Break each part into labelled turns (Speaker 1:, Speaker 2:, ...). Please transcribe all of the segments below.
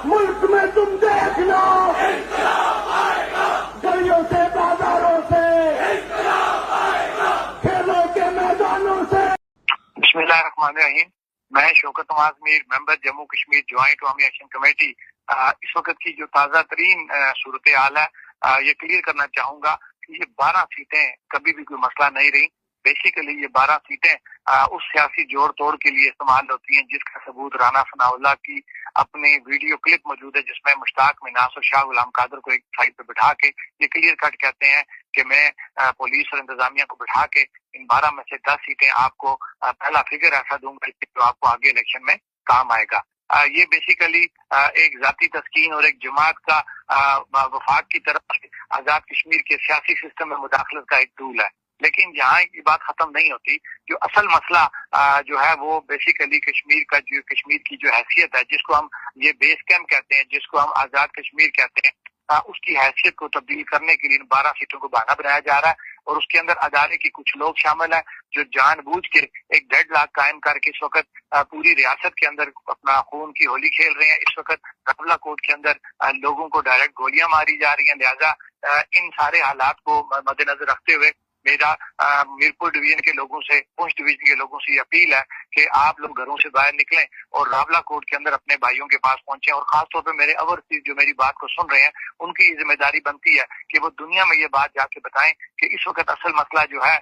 Speaker 1: मुल्क में तुम देखना गलियों से बाजारों से खेलों के मैदानों से।
Speaker 2: बिस्मिल्लाहिर्रहमानिर्रहीम। मैं शौकत नवाज मीर, मेंबर जम्मू कश्मीर ज्वाइंट अवामी एक्शन कमेटी। इस वक्त की जो ताज़ा तरीन सूरत हाल है, ये क्लियर करना चाहूंगा कि ये 12 सीटें कभी भी कोई मसला नहीं रही। बेसिकली ये 12 सीटें उस सियासी जोड़ तोड़ के लिए इस्तेमाल होती हैं जिसका सबूत राना सनाउल्लाह की अपनी वीडियो क्लिप मौजूद है, जिसमें मुश्ताक मिनास और शाह गुलाम कादर को एक साइड पे बिठा के ये क्लियर कट कहते हैं कि मैं पुलिस और इंतजामिया को बिठा के इन 12 में से 10 सीटें आपको पहला फिगर ऐसा दूंगा जो आपको आगे इलेक्शन में काम आएगा। ये बेसिकली एक जाती तस्कीन और एक जमात का वफाक की तरफ से आजाद कश्मीर के सियासी सिस्टम में मुदाखलत का एक टूल है। लेकिन यहाँ ये बात खत्म नहीं होती। जो असल मसला जो है वो बेसिकली कश्मीर की जो हैसियत है, जिसको हम ये बेस कैंप कहते हैं, जिसको हम आजाद कश्मीर कहते हैं, उसकी हैसियत को तब्दील करने के लिए इन 12 सीटों को बहाना बनाया जा रहा है। और उसके अंदर अदारे के कुछ लोग शामिल हैं जो जानबूझ के एक डेडलॉक कायम करके इस वक्त पूरी रियासत के अंदर अपना खून की होली खेल रहे हैं। इस वक्त रावला कोट के अंदर लोगों को डायरेक्ट गोलियां मारी जा रही हैं। लिहाजा इन सारे हालात को मद्देनजर रखते हुए मेरा मीरपुर डिवीजन के लोगों से, पुंछ डिवीजन के लोगों से ये अपील है कि आप लोग घरों से बाहर निकलें और रावला कोट के अंदर अपने भाइयों के पास पहुंचे। और खासतौर पे मेरे ओवरसीज जो मेरी बात को सुन रहे हैं, उनकी जिम्मेदारी बनती है कि वो दुनिया में ये बात जाके बताएं कि इस वक्त असल मसला जो है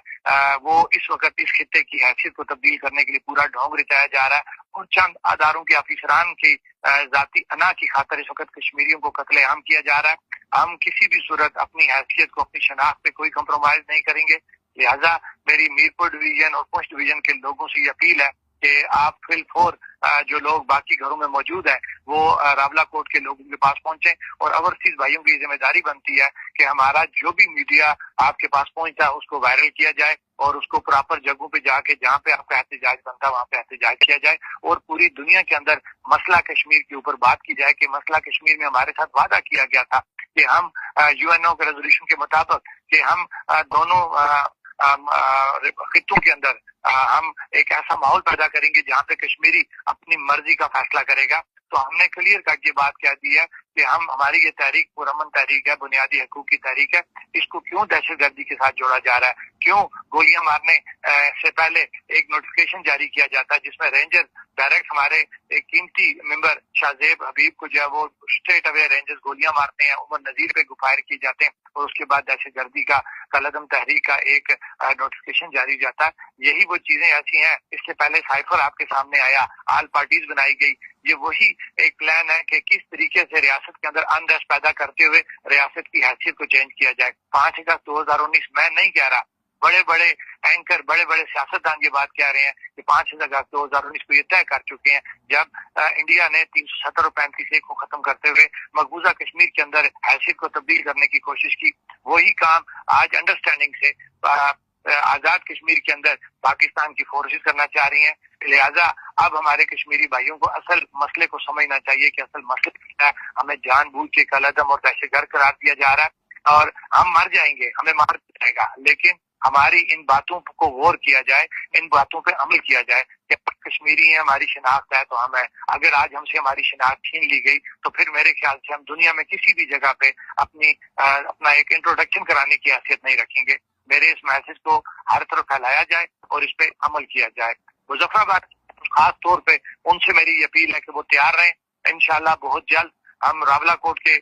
Speaker 2: वो इस वक्त इस खित्ते की हैसियत को तब्दील करने के लिए पूरा ढोंग रचाया जा रहा है और चंद अदारों के अफसरान की जाती अना की खातर इस वक्त कश्मीरियों को कत्लेआम किया जा रहा है। हम किसी भी सूरत अपनी हैसियत को, अपनी शनाख्त पे कोई कम्प्रोमाइज नहीं करेंगे। लिहाजा मेरी मीरपुर डिवीजन और पुंछ डिवीजन के लोगों से ये अपील है कि आप फिल फोर जो लोग बाकी घरों में मौजूद हैं वो रावला कोट के लोगों के पास पहुंचे। और ओवरसीज भाइयों की जिम्मेदारी बनती है कि हमारा जो भी मीडिया आपके पास पहुंचता है उसको वायरल किया जाए और उसको प्रॉपर जगहों पे जाके जहाँ पे आपका एहतजाज बनता है वहाँ पे एहतजाज किया जाए और पूरी दुनिया के अंदर मसला कश्मीर के ऊपर बात की जाए कि मसला कश्मीर में हमारे साथ वादा किया गया था कि हम यूएनओ के रेजोल्यूशन के मुताबिक कि हम दोनों खित्तों के अंदर हम एक ऐसा माहौल पैदा करेंगे जहाँ पे कश्मीरी अपनी मर्जी का फैसला करेगा। तो हमने क्लियर कट ये बात कह दी है कि हमारी ये तहरीक पुरअमन तहरीक है, बुनियादी हकूक की तहरीक है। इसको क्यों दहशतगर्दी के साथ जोड़ा जा रहा है? क्यों गोलियां मारने से पहले एक नोटिफिकेशन जारी किया जाता है जिसमें रेंजर डायरेक्ट हमारे एक कीमती मेंबर शाहजेब हबीब को जो है वो स्ट्रेट अवे रेंजर्स गोलियां मारते हैं, उमर नजीर पे फायर किए जाते हैं और उसके बाद दहशतगर्दी का कलदम तहरीक का एक नोटिफिकेशन जारी जाता है। यही वो चीजें ऐसी हैं। इससे पहले साइफर आपके सामने आया, ऑल पार्टीज बनाई गई। ये वही एक प्लान है कि किस तरीके से रियासत के अंदर अनरेस्ट पैदा करते हुए रियासत की हैसियत को चेंज किया जाए। 5 अगस्त 2019 मैं नहीं कह रहा, बड़े बड़े एंकर, बड़े बड़े सियासतदान ये बात कह रहे हैं कि 5 अगस्त 2019 को ये तय कर चुके हैं जब इंडिया ने 370 और 35 को खत्म करते हुए मकबूजा कश्मीर के अंदर हैसियत को तब्दील करने की कोशिश की। वही काम आज अंडरस्टैंडिंग से आजाद कश्मीर के अंदर पाकिस्तान की फोर्सेस करना चाह रही हैं। लिहाजा अब हमारे कश्मीरी भाइयों को असल मसले को समझना चाहिए कि असल मसला क्या है। हमें जानबूझ के कलदम और दहशतगर्द करार दिया जा रहा है और हम मर जाएंगे, हमें मार दिया जाएगा। लेकिन हमारी इन बातों को गौर किया जाए, इन बातों पे अमल किया जाए कि कश्मीरी है, हमारी शिनाख्त है तो हम है। अगर आज हमसे हमारी शिनाख्त छीन ली गई तो फिर मेरे ख्याल से हम दुनिया में किसी भी जगह पे अपना एक इंट्रोडक्शन कराने की हैसियत नहीं रखेंगे। मेरे इस मैसेज को हर तरफ फैलाया जाए और इस पे अमल किया जाए। मुजफ्फराबाद खास तौर पे उनसे मेरी अपील है कि वो तैयार रहें। इंशाल्लाह बहुत जल्द हम रावला कोट के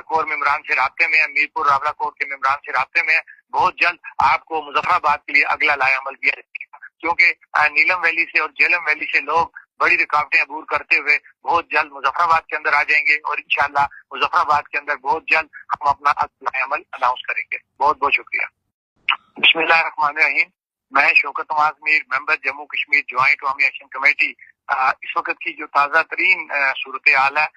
Speaker 2: कोर मेम्बरान से राब्ते में है, मीरपुर रावला कोट के मेम्बरान से राब्ते में है। बहुत जल्द आपको मुजफ्फराबाद के लिए अगला लाएअमल दिया जाएगा, क्योंकि नीलम वैली से और झेलम वैली से लोग बड़ी रुकावटें अबूर करते हुए बहुत जल्द मुजफ्फराबाद के अंदर आ जाएंगे और इंशाल्लाह मुजफ्फराबाद के अंदर बहुत जल्द हम अपना लाएअमल अनाउंस करेंगे। बहुत बहुत शुक्रिया। बिस्मिल्लाहिर्रहमानिर्रहीम। मैं शौकत नवाज मीर, मेंबर जम्मू कश्मीर ज्वाइंट अवामी एक्शन कमेटी। इस वक्त की जो ताज़ा तरीन सूरत हाल है,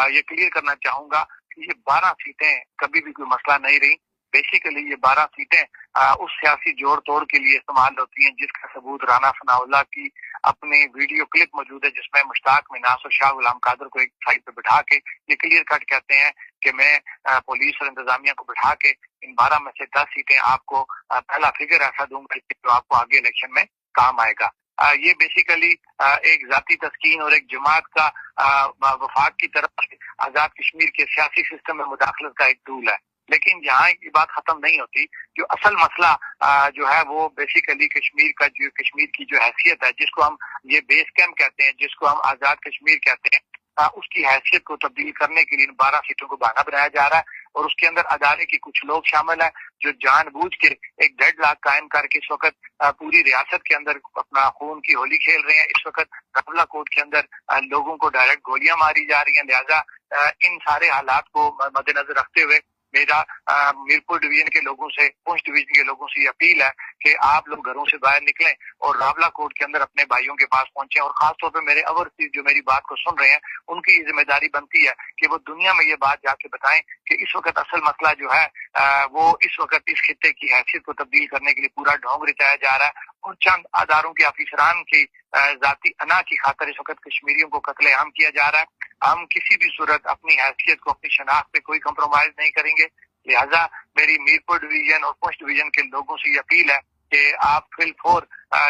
Speaker 2: ये क्लियर करना चाहूंगा कि ये 12 सीटें कभी भी कोई मसला नहीं रही। बेसिकली ये 12 सीटें उस सियासी जोड़ तोड़ के लिए इस्तेमाल होती हैं जिसका सबूत राना सनाउल्लाह की अपनी वीडियो क्लिप मौजूद है, जिसमें मुश्ताक मिनास और शाह गुलाम कादर को एक साइड पे बिठा के ये क्लियर कट कहते हैं कि मैं पुलिस और इंतजामिया को बिठा के इन 12 में से 10 सीटें आपको पहला फिगर ऐसा दूंगा जो आपको आगे इलेक्शन में काम आएगा। یہ بیسیکلی ایک ذاتی تسکین اور ایک جماعت کا وفاق کی طرف سے آزاد کشمیر کے سیاسی سسٹم میں مداخلت کا ایک ٹول ہے. لیکن یہاں کی بات ختم نہیں ہوتی. جو اصل مسئلہ جو ہے وہ بیسیکلی کشمیر کی جو حیثیت ہے، جس کو ہم یہ بیس کیمپ کہتے ہیں، جس کو ہم آزاد کشمیر کہتے ہیں، اس کی حیثیت کو تبدیل کرنے کے لیے 12 سیٹوں کو بہانہ بنایا جا رہا ہے. اور اس کے اندر ادارے کے کچھ لوگ شامل ہیں جو جان بوجھ کے ایک ڈیڈ لاک قائم کر کے اس وقت پوری ریاست کے اندر اپنا خون کی ہولی کھیل رہے ہیں. اس وقت راولہ کوٹ کے اندر لوگوں کو ڈائریکٹ گولیاں ماری جا رہی ہیں. لہذا ان سارے حالات کو مد نظر رکھتے ہوئے میرا میرپور ڈویژن کے لوگوں سے، پونچھ ڈویژن کے لوگوں سے یہ اپیل ہے کہ آپ لوگ گھروں سے باہر نکلیں اور راولہ کوٹ کے اندر اپنے بھائیوں کے پاس پہنچیں. اور خاص طور پہ میرے اوورسیز جو میری بات کو سن رہے ہیں، ان کی ذمہ داری بنتی ہے کہ وہ دنیا میں یہ بات جا کے بتائیں کہ اس وقت اصل مسئلہ جو ہے وہ اس وقت اس خطے کی حیثیت کو تبدیل کرنے کے لیے پورا ڈھونگ رچایا جا رہا ہے اور چند اداروں کے افسران کی ذاتی انا کی خاطر اس وقت کشمیریوں کو قتل عام کیا جا رہا ہے. ہم کسی بھی صورت اپنی حیثیت کو، اپنی شناخت پہ کوئی کمپرومائز نہیں کریں گے. لہذا میری میرپور ڈویژن اور پونچھ ڈویژن کے لوگوں سے یہ اپیل ہے کہ آپ فی الفور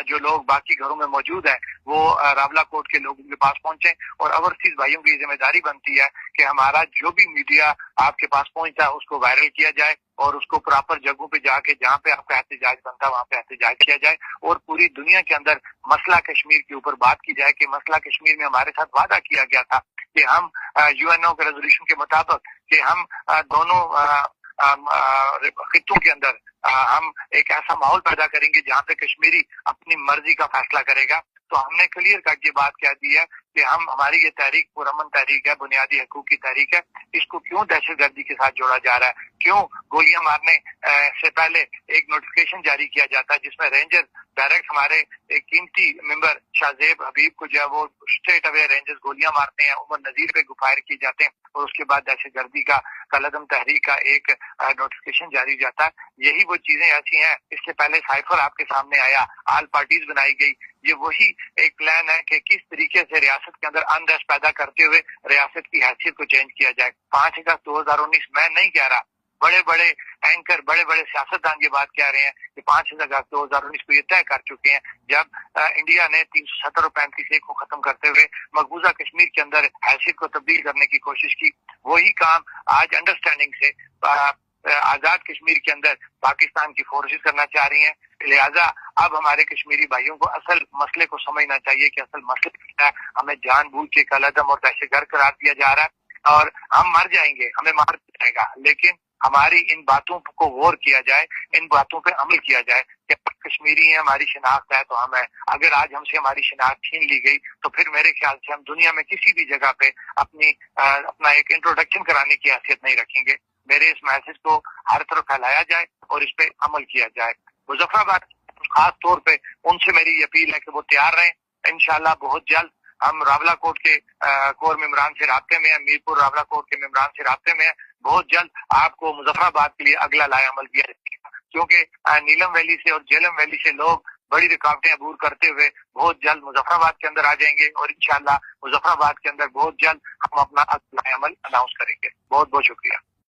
Speaker 2: جو لوگ باقی گھروں میں موجود ہیں وہ راولہ کوٹ کے لوگوں کے پاس پہنچیں. اور اوورسیز بھائیوں کی ذمہ داری بنتی ہے کہ ہمارا جو بھی میڈیا آپ کے پاس پہنچتا ہے اس کو وائرل کیا جائے اور اس کو پراپر جگہوں پہ جا کے جہاں پہ آپ کا احتجاج بنتا ہے وہاں پہ احتجاج کیا جائے اور پوری دنیا کے اندر مسئلہ کشمیر کے اوپر بات کی جائے کہ مسئلہ کشمیر میں ہمارے ساتھ وعدہ کیا گیا تھا کہ ہم UN کے ریزولوشن کے مطابق کہ ہم دونوں خطوں کے اندر ہم ایک ایسا ماحول پیدا کریں گے جہاں پہ کشمیری اپنی مرضی کا فیصلہ کرے گا. تو ہم نے کلیئر کٹ یہ بات کہہ دی ہے کہ ہماری یہ تحریک پرامن تحریک ہے، بنیادی حقوق کی تحریک ہے. اس کو کیوں دہشت گردی کے ساتھ جوڑا جا رہا ہے؟ کیوں گولیاں مارنے سے پہلے ایک نوٹیفکیشن جاری کیا جاتا ہے جس میں رینجر ڈائریکٹ ہمارے ایک قیمتی ممبر شاہ زیب حبیب کو جو ہے وہ اسٹریٹ اوے رینجرز گولیاں مارتے ہیں، عمر نذیر پہ فائر کیے جاتے ہیں اور اس کے بعد دہشت گردی کا قلعدم تحریک کا ایک نوٹیفکیشن جاری جاتا ہے. یہی وہ چیزیں ایسی ہیں. اس سے پہلے سائفر آپ کے سامنے آیا، آل پارٹیز بنائی گئی. یہ وہی ایک پلان ہے کہ کس طریقے سے ریاست کے اندر انریسٹ پیدا کرتے ہوئے ریاست کی حیثیت کو چینج کیا جائے. 5 اگست 2019 میں نہیں کہہ رہا، بڑے بڑے اینکر، بڑے بڑے سیاستدان یہ بات کہہ رہے ہیں کہ 5 اگست 2019 کو یہ طے کر چکے ہیں جب انڈیا نے 370 اور 35A کو ختم کرتے ہوئے مقبوضہ کشمیر کے اندر حیثیت کو تبدیل کرنے کی کوشش کی. وہی کام آج انڈرسٹینڈنگ سے آزاد کشمیر کے اندر پاکستان کی فورسز کرنا چاہ رہی ہیں. لہذا اب ہمارے کشمیری بھائیوں کو اصل مسئلے کو سمجھنا چاہیے کہ اصل مسئلہ کیا ہے. ہمیں جان بوجھ کے قلعدم اور دہشت گرد قرار دیا جا رہا ہے اور ہم مر جائیں گے، ہمیں مار دیا جائے گا، لیکن ہماری ان باتوں کو غور کیا جائے، ان باتوں پہ عمل کیا جائے کہ کشمیری ہیں، ہماری شناخت ہے تو ہم ہیں. اگر آج ہم سے ہماری شناخت چھین لی گئی تو پھر میرے خیال سے ہم دنیا میں کسی بھی جگہ پہ اپنا ایک انٹروڈکشن کرانے کی حیثیت نہیں رکھیں گے. میرے اس میسج کو ہر طرف پھیلایا جائے اور اس پہ عمل کیا جائے. مظفر آباد خاص طور پہ ان سے میری یہ اپیل ہے کہ وہ تیار رہیں. انشاءاللہ بہت جلد ہم راولہ کوٹ کے کور ممبران سے رابطے میں ہیں، میرپور راولہ کوٹ کے ممبران سے رابطے میں ہیں. بہت جلد آپ کو مظفر آباد کے لیے اگلا لائے عمل کیا جائے گا کیونکہ نیلم ویلی سے اور جیلم ویلی سے لوگ بڑی رکاوٹیں عبور کرتے ہوئے بہت جلد مظفر آباد کے اندر آ جائیں گے اور انشاءاللہ مظفر آباد کے اندر بہت جلد ہم اپنا اگلا عمل اناؤنس کریں گے. بہت بہت شکریہ.